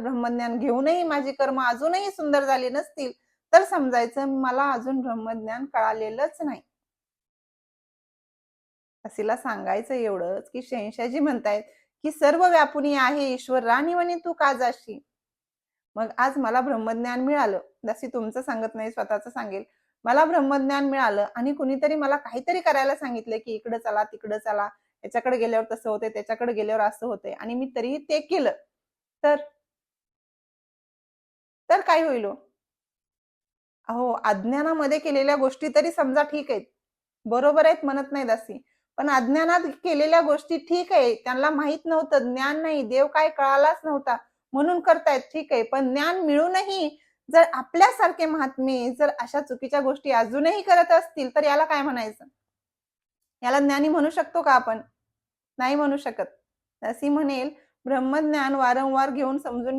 ब्रह्मज्ञान घेऊनही माझी कर्म अजूनही सुंदर झाली नसतील तर समजायचं मला अजून ब्रह्मज्ञान कळालेलंच नाही. असेला सांगायचं एवढंच की शहंशाजी म्हणतायत की सर्व व्यापुनी आहे ईश्वर राणी म्हणे तू का जाशी. मग आज मला ब्रह्मज्ञान मिळालं, जशी तुमचं सांगत नाही स्वतःचं सांगेल. मला ब्रह्मज्ञान मिळालं आणि कुणीतरी मला काहीतरी करायला सांगितलं की इकडे चला तिकडे चला, याच्याकडे गेल्यावर तसं होते, त्याच्याकडे गेल्यावर असं होते आणि मी तरीही ते केलं तर तर काय होईल हो? अहो अज्ञानामध्ये केलेल्या गोष्टी तरी समजा ठीक आहेत, बरोबर आहेत म्हणत नाही दासी, पण अज्ञानात केलेल्या गोष्टी ठीक आहे, त्यांना माहित नव्हतं, ज्ञान नाही, देव काय कळालाच नव्हता म्हणून करतायत, ठीक आहे. पण ज्ञान मिळूनही जर आपल्यासारखे महात्मे जर अशा चुकीच्या गोष्टी अजूनही करत असतील तर याला काय म्हणायचं? याला ज्ञानी म्हणू शकतो का आपण? नाही म्हणू शकत. दासी म्हणेल ब्रह्मज्ञान वारंवार घेऊन समजून